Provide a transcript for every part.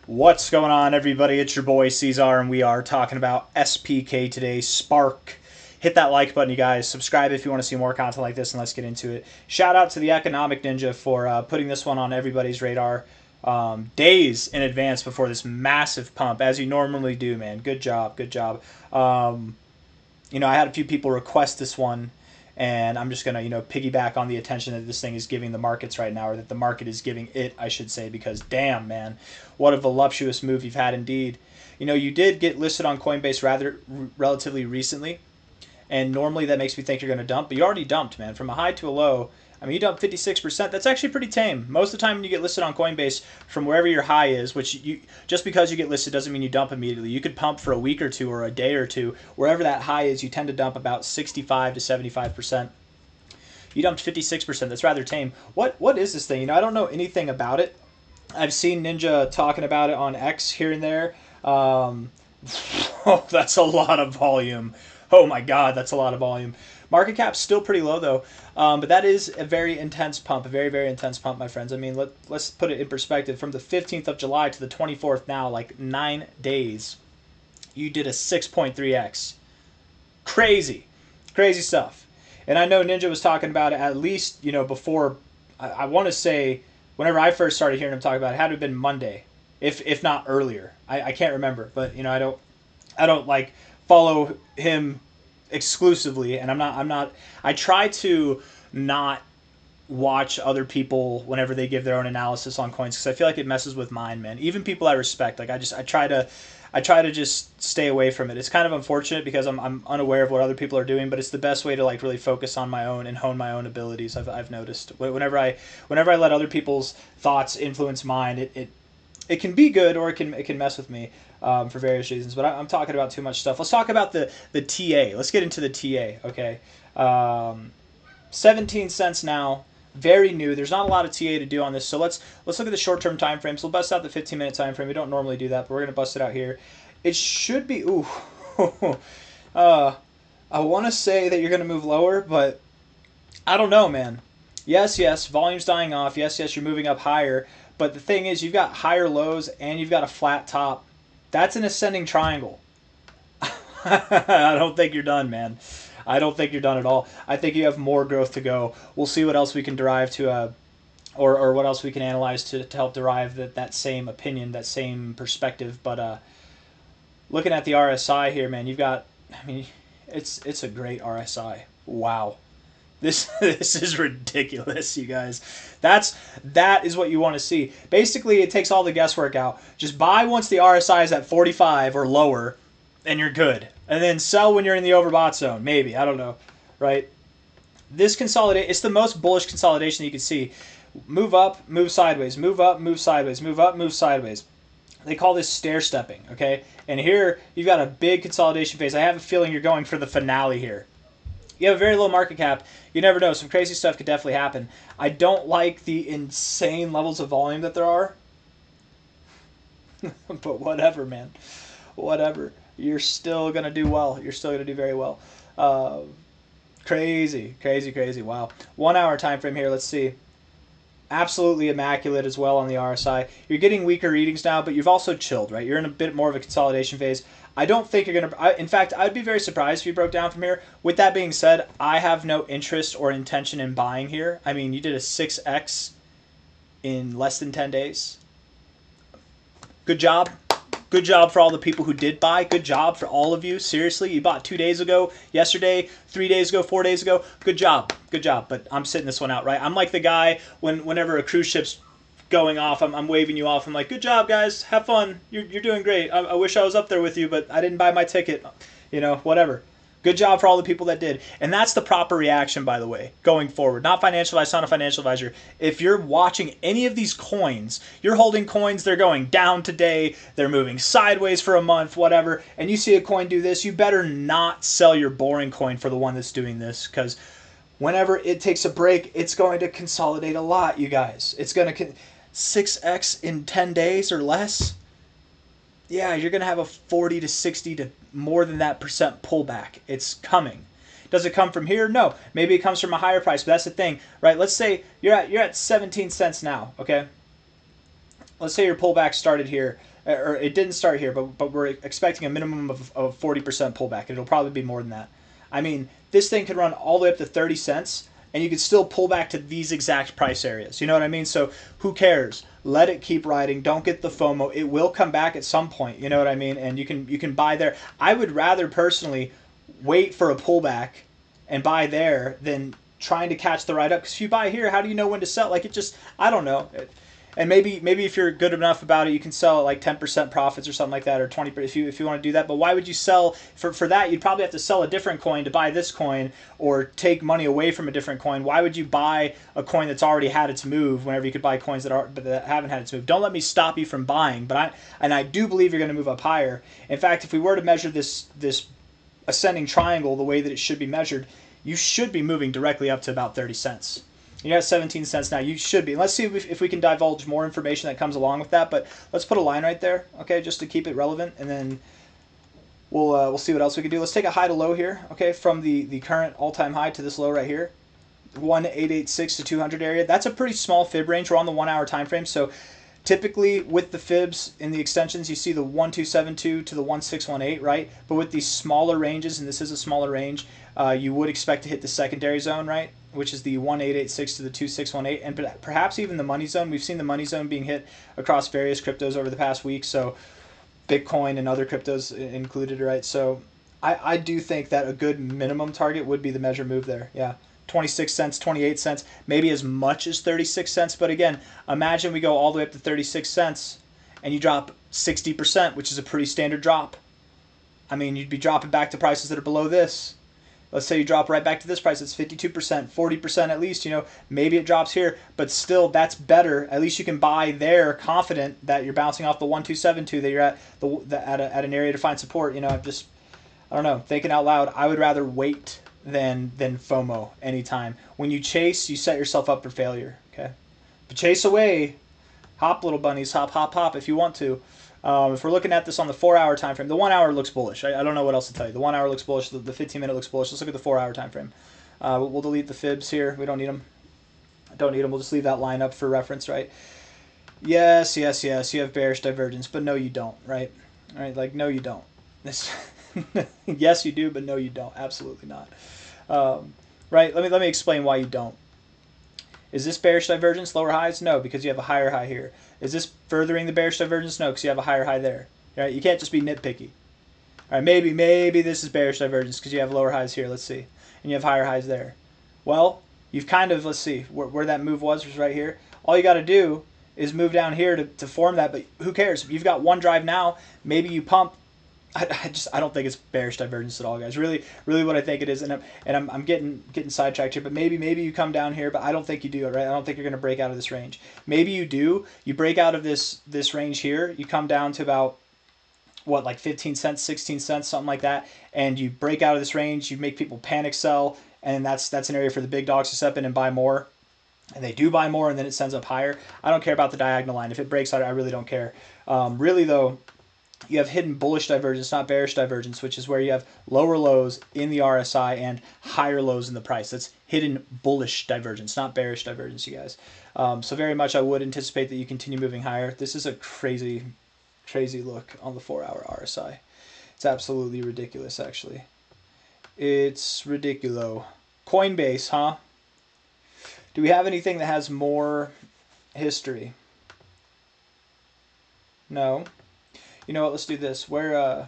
What's going on, everybody? It's your boy C-Zar, and we are talking about SPK today. Spark. Hit that like button, you guys. Subscribe if you want to see more content like this, and let's get into it. Shout out to the Economic Ninja for putting this one on everybody's radar days in advance before this massive pump, as you normally do, man. Good job, good job. I had a few people request this one, and I'm just gonna piggyback on the attention that this thing is giving the markets right now, or that the market is giving it, I should say, because damn, man, what a voluptuous move you've had indeed. You did get listed on Coinbase relatively recently, and normally that makes me think you're going to dump, but you already dumped, man, from a high to a low. I mean, you dumped 56%. That's actually pretty tame. Most of the time when you get listed on Coinbase from wherever your high is, just because you get listed doesn't mean you dump immediately. You could pump for a week or two or a day or two. Wherever that high is, you tend to dump about 65 to 75%. You dumped 56%. That's rather tame. What is this thing? I don't know anything about it. I've seen Ninja talking about it on X here and there. That's a lot of volume. Oh my God, that's a lot of volume. Market cap's still pretty low though, but that is a very intense pump, a very, very intense pump, my friends. I mean, let's put it in perspective. From the 15th of July to the 24th now, like 9 days, you did a 6.3x. Crazy, crazy stuff. And I know Ninja was talking about it at least, before, I want to say, whenever I first started hearing him talk about it, it had to have been Monday, if not earlier. I can't remember, but I don't like follow him exclusively, and I try to not watch other people whenever they give their own analysis on coins, because I feel like it messes with mine, man. Even people I respect, like I try to just stay away from it. It's kind of unfortunate because I'm unaware of what other people are doing, but it's the best way to like really focus on my own and hone my own abilities. I've noticed whenever I let other people's thoughts influence mine, it can be good, or it can mess with me for various reasons. But I'm talking about too much stuff. Let's talk about the TA. Let's get into the TA. Okay, 17 cents now. Very new. There's not a lot of TA to do on this, so let's look at the short-term time frame. So we'll bust out the 15-minute time frame. We don't normally do that, but we're gonna bust it out here. It should be. Ooh, I want to say that you're gonna move lower, but I don't know, man. Yes, volume's dying off. Yes, you're moving up higher. But the thing is, you've got higher lows and you've got a flat top. That's an ascending triangle. I don't think you're done, man. I don't think you're done at all. I think you have more growth to go. We'll see what else we can derive to, or what else we can analyze to help derive that same opinion, that same perspective. But looking at the RSI here, man, you've got. I mean, it's a great RSI. Wow. This is ridiculous, you guys. That is what you want to see. Basically, it takes all the guesswork out. Just buy once the RSI is at 45 or lower, and you're good. And then sell when you're in the overbought zone. Maybe, I don't know, right? This consolidate, it's the most bullish consolidation you can see. Move up, move sideways. Move up, move sideways. Move up, move sideways. They call this stair stepping, okay? And here you've got a big consolidation phase. I have a feeling you're going for the finale here. You have a very low market cap. You never know. Some crazy stuff could definitely happen. I don't like the insane levels of volume that there are. But whatever, man. Whatever. You're still going to do well. You're still going to do very well. Crazy. Wow. 1 hour time frame here. Let's see. Absolutely immaculate as well on the RSI. You're getting weaker readings now, but you've also chilled, right? You're in a bit more of a consolidation phase. I don't think you're going to... In fact, I'd be very surprised if you broke down from here. With that being said, I have no interest or intention in buying here. I mean, you did a 6x in less than 10 days. Good job. Good job for all the people who did buy. Good job for all of you. Seriously, you bought 2 days ago, yesterday, 3 days ago, 4 days ago. Good job. Good job. But I'm sitting this one out, right? I'm like the guy whenever a cruise ship's going off, I'm waving you off. I'm like, good job, guys. Have fun. You're doing great. I wish I was up there with you, but I didn't buy my ticket. Whatever. Good job for all the people that did. And that's the proper reaction, by the way, going forward. Not financial advice, not a financial advisor. If you're watching any of these coins, you're holding coins, they're going down today, they're moving sideways for a month, whatever, and you see a coin do this, you better not sell your boring coin for the one that's doing this, because whenever it takes a break, it's going to consolidate a lot, you guys. It's going to 6x in 10 days or less. Yeah, you're going to have a 40 to 60 to more than that percent pullback. It's coming. Does it come from here? No. Maybe it comes from a higher price, but that's the thing, right? Let's say you're at 17 cents now, okay? let's say your pullback started here, or it didn't start here, but we're expecting a minimum of 40% pullback. It'll probably be more than that. I mean, this thing could run all the way up to 30 cents, and you could still pull back to these exact price areas. You know what I mean? So who cares? Let it keep riding. Don't get the FOMO. It will come back at some point. You know what I mean? And you can buy there. I would rather personally wait for a pullback and buy there than trying to catch the ride up. Because if you buy here, how do you know when to sell? Like, it just, I don't know. And maybe if you're good enough about it, you can sell at like 10% profits or something like that, or 20% if you want to do that. But why would you sell for that? You'd probably have to sell a different coin to buy this coin, or take money away from a different coin. Why would you buy a coin that's already had its move whenever you could buy coins that haven't had its move? Don't let me stop you from buying, but I do believe you're going to move up higher. In fact, if we were to measure this ascending triangle the way that it should be measured, you should be moving directly up to about 30 cents. You got 17 cents now. You should be. Let's see if we can divulge more information that comes along with that. But let's put a line right there, okay, just to keep it relevant, and then we'll see what else we can do. Let's take a high to low here, okay, from the current all-time high to this low right here, 1886 to 200 area. That's a pretty small fib range. We're on the 1 hour time frame, so typically with the fibs in the extensions, you see the 1272 to the 1618, right? But with these smaller ranges, and this is a smaller range, you would expect to hit the secondary zone, right? Which is the 1886 to the 2618, and perhaps even the money zone. We've seen the money zone being hit across various cryptos over the past week, so Bitcoin and other cryptos included, right? So I do think that a good minimum target would be the measure move there. Yeah, 26 cents, 28 cents, maybe as much as 36 cents. But again, imagine we go all the way up to 36 cents and you drop 60%, which is a pretty standard drop. I mean, you'd be dropping back to prices that are below this. Let's say you drop right back to this price. It's 52%, 40% at least. You know, maybe it drops here, but still, that's better. At least you can buy there, confident that you're bouncing off the 1272, that you're at an area to find support. You know, I don't know, thinking out loud. I would rather wait than FOMO anytime. When you chase, you set yourself up for failure. Okay, but chase away, hop, little bunnies, hop, hop, hop, if you want to. If we're looking at this on the 4 hour time frame, the 1 hour looks bullish. I don't know what else to tell you. The 1 hour looks bullish. The 15-minute looks bullish. Let's look at the 4 hour time frame. We'll delete the fibs here. We don't need them. Don't need them. We'll just leave that line up for reference, right? Yes. You have bearish divergence, but no, you don't, right? All right, like no, you don't. This, yes, you do, but no, you don't. Absolutely not. Right? Let me explain why you don't. Is this bearish divergence, lower highs? No, because you have a higher high here. Is this furthering the bearish divergence? No, because you have a higher high there. Right? You can't just be nitpicky. All right, maybe this is bearish divergence because you have lower highs here. Let's see. And you have higher highs there. Well, you've kind of, let's see, where that move was right here. All you got to do is move down here to form that, but who cares? You've got one drive now. Maybe you pump. I don't think it's bearish divergence at all, guys. Really what I think it is, and I'm getting sidetracked here, but maybe you come down here, but I don't think you do it, right? I don't think you're going to break out of this range. Maybe you do. You break out of this range here. You come down to about, what, like 15 cents, 16 cents, something like that, and you break out of this range. You make people panic sell, and that's an area for the big dogs to step in and buy more. And they do buy more, and then it sends up higher. I don't care about the diagonal line. If it breaks out, I really don't care. Really, though, you have hidden bullish divergence, not bearish divergence, which is where you have lower lows in the RSI and higher lows in the price. That's hidden bullish divergence, not bearish divergence, you guys. So very much I would anticipate that you continue moving higher. This is a crazy look on the 4 hour RSI. It's absolutely ridiculous, actually. It's ridiculo. Coinbase, huh? Do we have anything that has more history? No. You know what, let's do this. How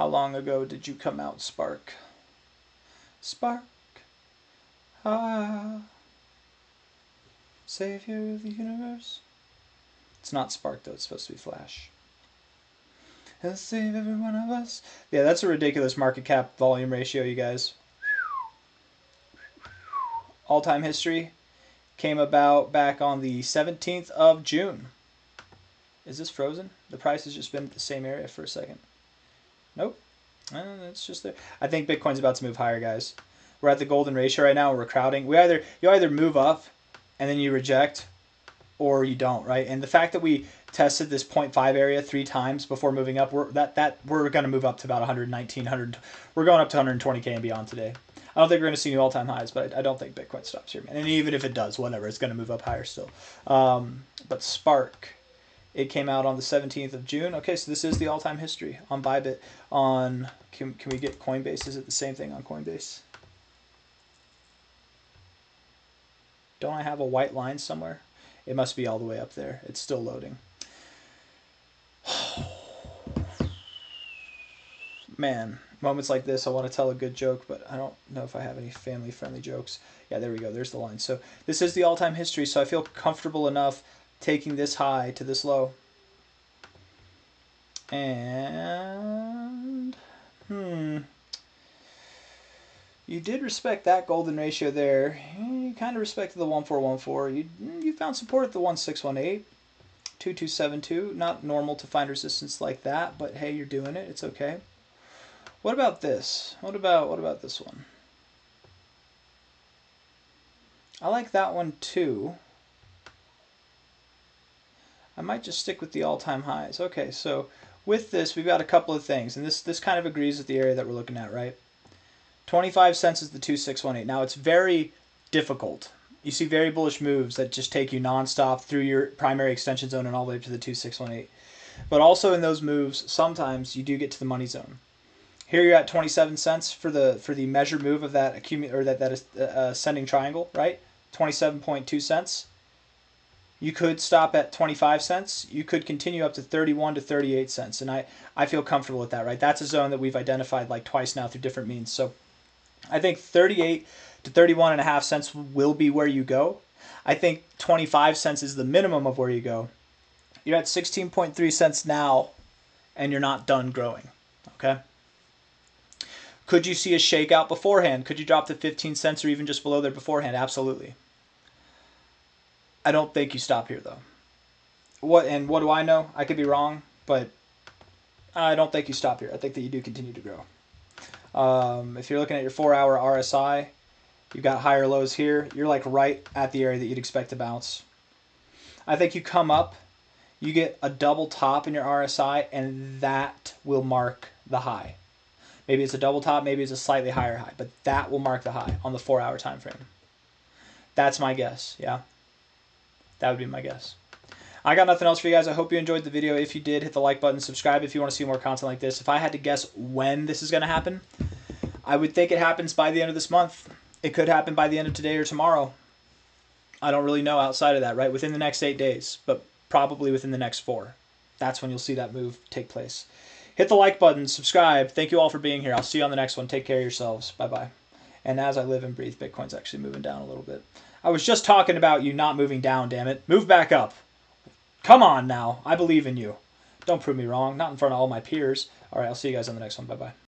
long ago did you come out, Spark? Spark, savior of the universe. It's not Spark, though. It's supposed to be Flash. He'll save every one of us. Yeah, that's a ridiculous market cap volume ratio, you guys. All-time history came about back on the 17th of June. Is this frozen? The price has just been at the same area for a second. Nope. It's just there. I think Bitcoin's about to move higher, guys. We're at the golden ratio right now. We're crowding. You either move up and then you reject, or you don't, right? And the fact that we tested this 0.5 area 3 times before moving up, we're going to move up to about 119, 100. We're going up to 120K and beyond today. I don't think we're going to see new all-time highs, but I don't think Bitcoin stops here, man. And even if it does, whatever, it's going to move up higher still. But Spark. It came out on the 17th of June. Okay, so this is the all-time history on Bybit. On can we get Coinbase? Is it the same thing on Coinbase? Don't I have a white line somewhere? It must be all the way up there. It's still loading. Man, moments like this, I want to tell a good joke, but I don't know if I have any family-friendly jokes. Yeah, there we go. There's the line. So this is the all-time history, so I feel comfortable enough taking this high to this low. And, you did respect that golden ratio there. You kind of respected the 1414. You found support at the 1618. 2272. Not normal to find resistance like that, but hey, you're doing it. It's okay. What about this? What about this one? I like that one too. I might just stick with the all-time highs. Okay, so with this, we've got a couple of things, and this kind of agrees with the area that we're looking at, right? 25 cents is the 2618. Now, it's very difficult. You see very bullish moves that just take you nonstop through your primary extension zone and all the way up to the 2618. But also in those moves, sometimes you do get to the money zone. Here you're at 27 cents for the measured move of that ascending triangle, right? 27.2 cents. You could stop at 25 cents. You could continue up to 31 to 38 cents. And I feel comfortable with that, right? That's a zone that we've identified like twice now through different means. So I think 38 to 31.5 cents will be where you go. I think 25 cents is the minimum of where you go. You're at 16.3 cents now, and you're not done growing, okay? Could you see a shakeout beforehand? Could you drop to 15 cents or even just below there beforehand? Absolutely. I don't think you stop here, though. What do I know? I could be wrong, but I don't think you stop here. I think that you do continue to grow. If you're looking at your 4-hour RSI, you've got higher lows here. You're like right at the area that you'd expect to bounce. I think you come up, you get a double top in your RSI, and that will mark the high. Maybe it's a double top, maybe it's a slightly higher high, but that will mark the high on the 4-hour time frame. That's my guess, yeah. That would be my guess. I got nothing else for you guys. I hope you enjoyed the video. If you did, hit the like button, subscribe if you want to see more content like this. If I had to guess when this is going to happen, I would think it happens by the end of this month. It could happen by the end of today or tomorrow. I don't really know outside of that, right? Within the next 8 days, but probably within the next 4. That's when you'll see that move take place. Hit the like button, subscribe. Thank you all for being here. I'll see you on the next one. Take care of yourselves. Bye-bye. And as I live and breathe, Bitcoin's actually moving down a little bit. I was just talking about you not moving down, damn it. Move back up. Come on now. I believe in you. Don't prove me wrong. Not in front of all my peers. All right, I'll see you guys on the next one. Bye-bye.